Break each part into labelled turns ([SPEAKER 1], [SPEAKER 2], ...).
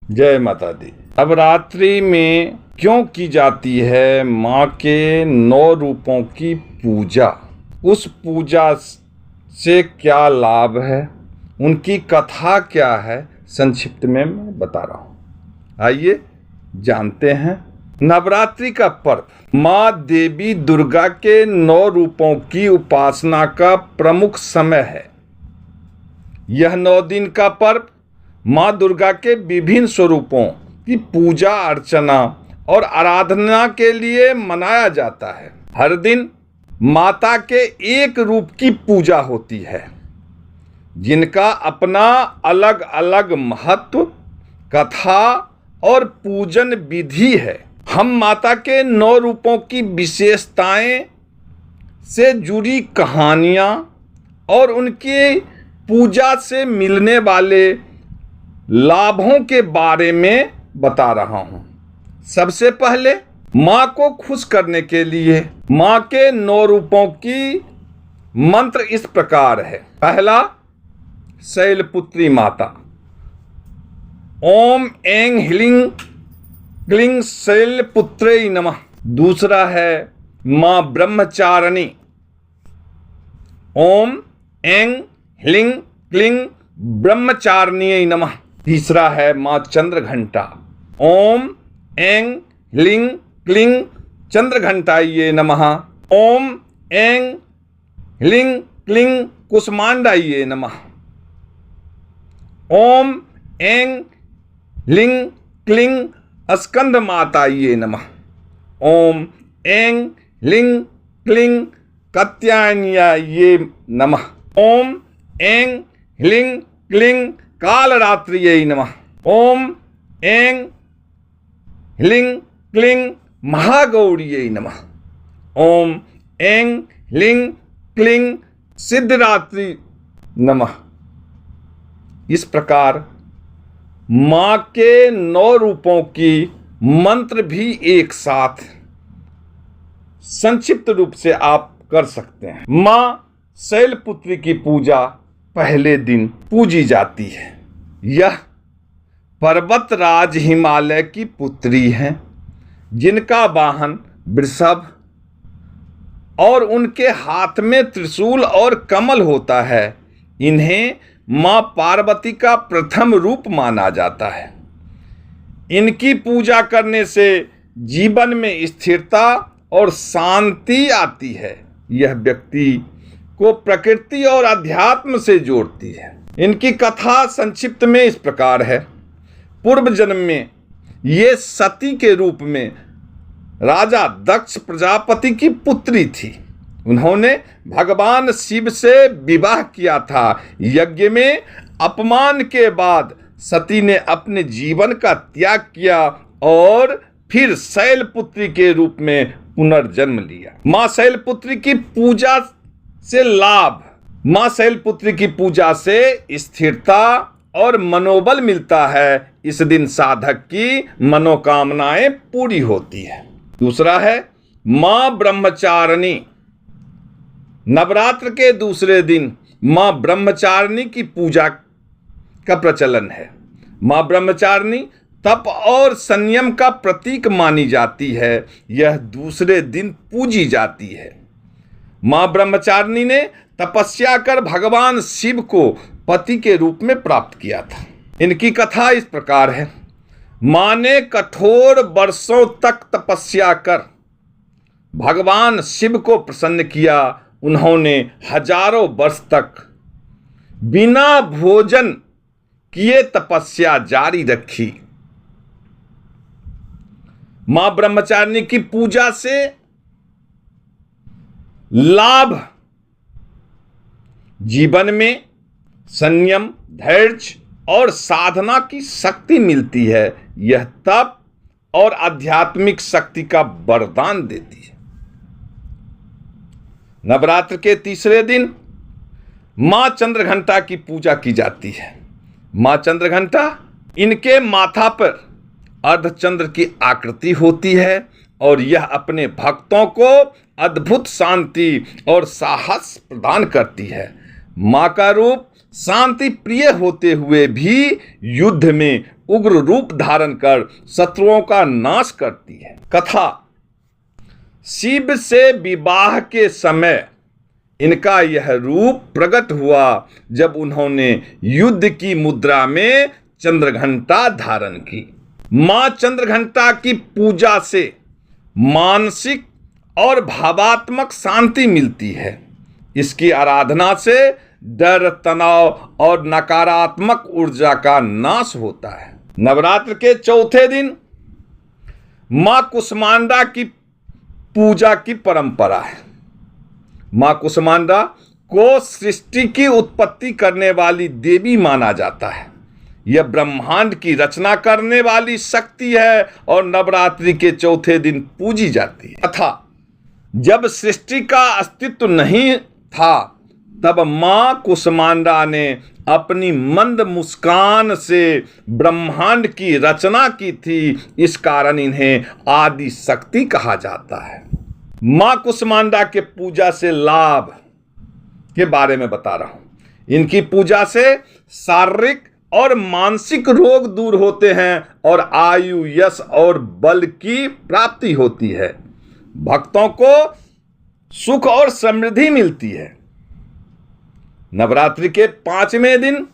[SPEAKER 1] जय माता दी। नवरात्रि में क्यों की जाती है माँ के 9 रूपों की पूजा? उस पूजा से क्या लाभ है, उनकी कथा क्या है, संक्षिप्त में मैं बता रहा हूँ। आइए जानते हैं। नवरात्रि का पर्व माँ देवी दुर्गा के 9 रूपों की उपासना का प्रमुख समय है। यह 9 दिन का पर्व माँ दुर्गा के विभिन्न स्वरूपों की पूजा अर्चना और आराधना के लिए मनाया जाता है। हर दिन माता के एक रूप की पूजा होती है, जिनका अपना अलग अलग महत्व, कथा और पूजन विधि है। हम माता के 9 रूपों की विशेषताएं से जुड़ी कहानियां और उनकी पूजा से मिलने वाले लाभों के बारे में बता रहा हूं। सबसे पहले माँ को खुश करने के लिए माँ के 9 रूपों की मंत्र इस प्रकार है। पहला, शैलपुत्री माता। ओम ऐं ह्लीं क्लीं शैलपुत्रै नमः। दूसरा है माँ ब्रह्मचारिणी। ओम ऐं ह्लीं क्लीं ब्रह्मचारिण्यै नमः। तीसरा है माँ चंद्रघंटा। ओम ऐं ह्लीं क्लीं चंद्रघंटायै नमः। ओम ऐं ह्लीं क्लीं कुष्मांडायै नमः। ओम ऐं ह्लीं क्लीं स्कंदमातायै नमः। ओम ऐं ह्लीं क्लीं कात्यायन्यै नमः। ओम ऐं ह्लीं क्लीं कालरात्र्यै नमः। ओम ऐं ह्लीं क्लीं महागौर्यै नमः। ओम ऐं ह्लीं क्लीं सिद्धरात्रि नमः। इस प्रकार माँ के 9 रूपों की मंत्र भी एक साथ संक्षिप्त रूप से आप कर सकते हैं। माँ शैलपुत्री की पूजा पहले दिन पूजी जाती है। यह पर्वतराज हिमालय की पुत्री हैं, जिनका वाहन वृषभ और उनके हाथ में त्रिशूल और कमल होता है। इन्हें माँ पार्वती का प्रथम रूप माना जाता है। इनकी पूजा करने से जीवन में स्थिरता और शांति आती है। यह व्यक्ति को प्रकृति और अध्यात्म से जोड़ती है। इनकी कथा संक्षिप्त में इस प्रकार है। पूर्व जन्म में ये सती के रूप में राजा दक्ष प्रजापति की पुत्री थी। उन्होंने भगवान शिव से विवाह किया था। यज्ञ में अपमान के बाद सती ने अपने जीवन का त्याग किया और फिर शैलपुत्री के रूप में पुनर्जन्म लिया। माँ शैलपुत्री की पूजा से लाभ। माँ शैलपुत्री की पूजा से स्थिरता और मनोबल मिलता है। इस दिन साधक की मनोकामनाएं पूरी होती है। दूसरा है माँ ब्रह्मचारिणी। नवरात्र के दूसरे दिन माँ ब्रह्मचारिणी की पूजा का प्रचलन है। माँ ब्रह्मचारिणी तप और संयम का प्रतीक मानी जाती है। यह दूसरे दिन पूजी जाती है। माँ ब्रह्मचारिणी ने तपस्या कर भगवान शिव को पति के रूप में प्राप्त किया था। इनकी कथा इस प्रकार है। माँ ने कठोर वर्षों तक तपस्या कर भगवान शिव को प्रसन्न किया। उन्होंने हजारों वर्ष तक बिना भोजन किए तपस्या जारी रखी। माँ ब्रह्मचारिणी की पूजा से लाभ, जीवन में संयम, धैर्य और साधना की शक्ति मिलती है। यह तप और आध्यात्मिक शक्ति का वरदान देती है। नवरात्र के तीसरे दिन माँ चंद्रघंटा की पूजा की जाती है। माँ चंद्रघंटा, इनके माथा पर अर्धचंद्र की आकृति होती है और यह अपने भक्तों को अद्भुत शांति और साहस प्रदान करती है। माँ का रूप शांति प्रिय होते हुए भी युद्ध में उग्र रूप धारण कर शत्रुओं का नाश करती है। कथा, शिव से विवाह के समय इनका यह रूप प्रकट हुआ जब उन्होंने युद्ध की मुद्रा में चंद्रघंटा धारण की। मां चंद्रघंटा की पूजा से मानसिक और भावात्मक शांति मिलती है। इसकी आराधना से डर, तनाव और नकारात्मक ऊर्जा का नाश होता है। नवरात्र के चौथे दिन मां कुष्मांडा की पूजा की परंपरा है। मां कुष्मांडा को सृष्टि की उत्पत्ति करने वाली देवी माना जाता है। यह ब्रह्मांड की रचना करने वाली शक्ति है और नवरात्रि के चौथे दिन पूजी जाती है। तथा जब सृष्टि का अस्तित्व नहीं था तब मां कुष्मांडा ने अपनी मंद मुस्कान से ब्रह्मांड की रचना की थी। इस कारण इन्हें आदि शक्ति कहा जाता है। मां कुष्मांडा के पूजा से लाभ के बारे में बता रहा हूं। इनकी पूजा से शारीरिक और मानसिक रोग दूर होते हैं और आयु, यश और बल की प्राप्ति होती है। भक्तों को सुख और समृद्धि मिलती है। नवरात्रि के 5वें दिन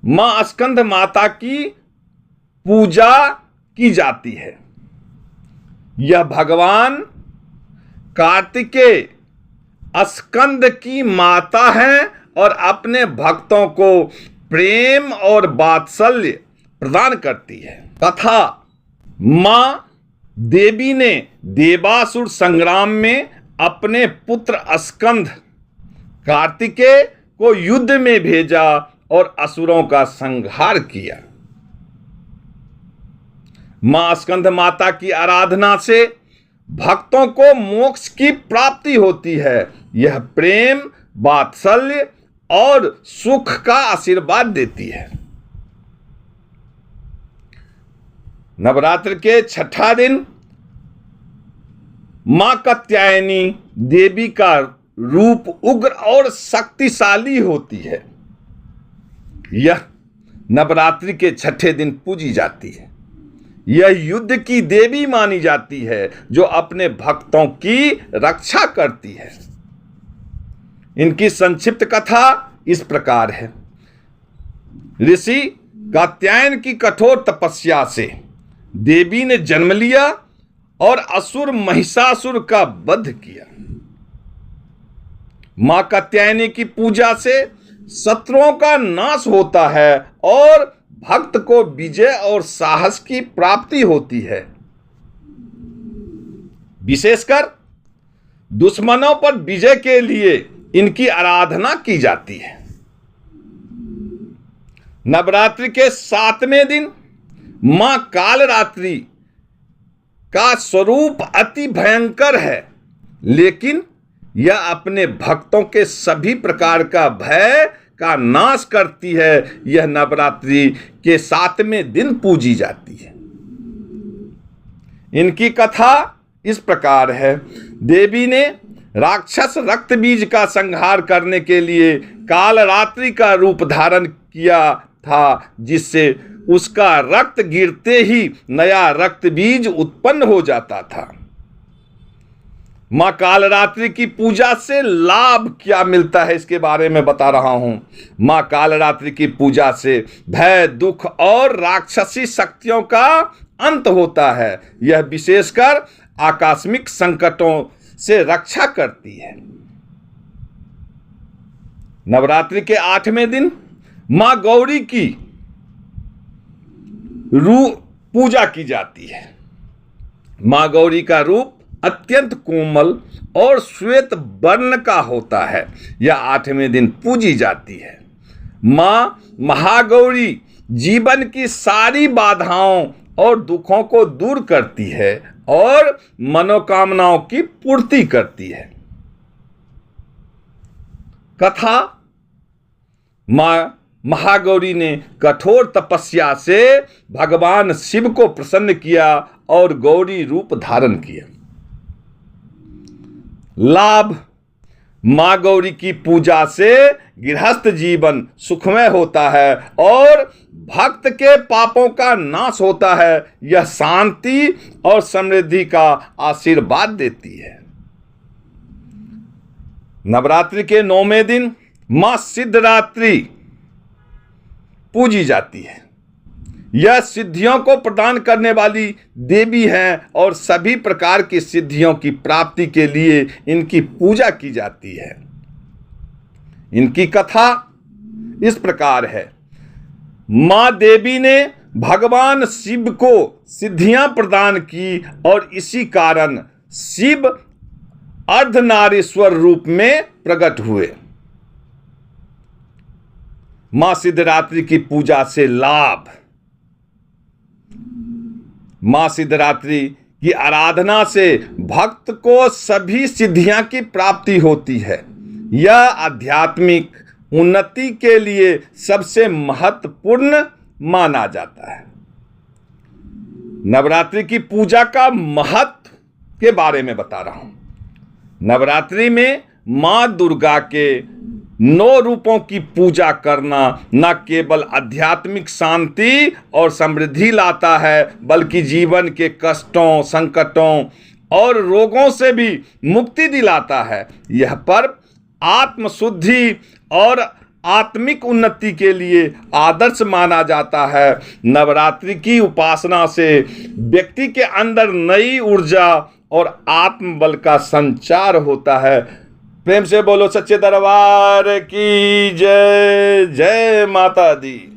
[SPEAKER 1] मां स्कंद माता की पूजा की जाती है। यह भगवान कार्तिकेय स्कंद की माता है और अपने भक्तों को प्रेम और वात्सल्य प्रदान करती है। तथा मां देवी ने देवासुर संग्राम में अपने पुत्र स्कंद कार्तिकेय को युद्ध में भेजा और असुरों का संहार किया। मां स्कंद माता की आराधना से भक्तों को मोक्ष की प्राप्ति होती है। यह प्रेम, वात्सल्य और सुख का आशीर्वाद देती है। नवरात्र के 6ठा दिन मां कात्यायनी देवी का रूप उग्र और शक्तिशाली होती है। यह नवरात्रि के 6ठे दिन पूजी जाती है। यह युद्ध की देवी मानी जाती है जो अपने भक्तों की रक्षा करती है। इनकी संक्षिप्त कथा इस प्रकार है। ऋषि कात्यायन की कठोर तपस्या से देवी ने जन्म लिया और असुर महिषासुर का वध किया। मां कात्यायनी की पूजा से शत्रुओं का नाश होता है और भक्त को विजय और साहस की प्राप्ति होती है। विशेषकर दुश्मनों पर विजय के लिए इनकी आराधना की जाती है। नवरात्रि के 7वें दिन मां कालरात्रि का स्वरूप अति भयंकर है, लेकिन यह अपने भक्तों के सभी प्रकार का भय का नाश करती है। यह नवरात्रि के 7वें दिन पूजी जाती है। इनकी कथा इस प्रकार है। देवी ने राक्षस रक्त बीज का संहार करने के लिए कालरात्रि का रूप धारण किया था, जिससे उसका रक्त गिरते ही नया रक्त बीज उत्पन्न हो जाता था। मां कालरात्रि की पूजा से लाभ क्या मिलता है इसके बारे में बता रहा हूं। मां कालरात्रि की पूजा से भय, दुख और राक्षसी शक्तियों का अंत होता है। यह विशेषकर आकस्मिक संकटों से रक्षा करती है। नवरात्रि के 8वें दिन मां गौरी की पूजा की जाती है। मां गौरी का रूप अत्यंत कोमल और श्वेत वर्ण का होता है। यह 8वें दिन पूजी जाती है। मां महागौरी जीवन की सारी बाधाओं और दुखों को दूर करती है और मनोकामनाओं की पूर्ति करती है। कथा, मां महागौरी ने कठोर तपस्या से भगवान शिव को प्रसन्न किया और गौरी रूप धारण किया। लाभ, माँ गौरी की पूजा से गृहस्थ जीवन सुखमय होता है और भक्त के पापों का नाश होता है। यह शांति और समृद्धि का आशीर्वाद देती है। नवरात्रि के 9वें दिन माँ सिद्धरात्रि पूजी जाती है। यह सिद्धियों को प्रदान करने वाली देवी हैं और सभी प्रकार की सिद्धियों की प्राप्ति के लिए इनकी पूजा की जाती है। इनकी कथा इस प्रकार है। मां देवी ने भगवान शिव को सिद्धियां प्रदान की और इसी कारण शिव अर्धनारीश्वर रूप में प्रकट हुए। मां सिद्धरात्रि की पूजा से लाभ। मां सिद्धरात्रि की आराधना से भक्त को सभी सिद्धियां की प्राप्ति होती है। यह आध्यात्मिक उन्नति के लिए सबसे महत्वपूर्ण माना जाता है। नवरात्रि की पूजा का महत्व के बारे में बता रहा हूं। नवरात्रि में मां दुर्गा के 9 रूपों की पूजा करना न केवल आध्यात्मिक शांति और समृद्धि लाता है, बल्कि जीवन के कष्टों, संकटों और रोगों से भी मुक्ति दिलाता है। यह पर्व आत्मशुद्धि और आत्मिक उन्नति के लिए आदर्श माना जाता है। नवरात्रि की उपासना से व्यक्ति के अंदर नई ऊर्जा और आत्मबल का संचार होता है। प्रेम से बोलो सच्चे दरबार की जय। जय माता दी।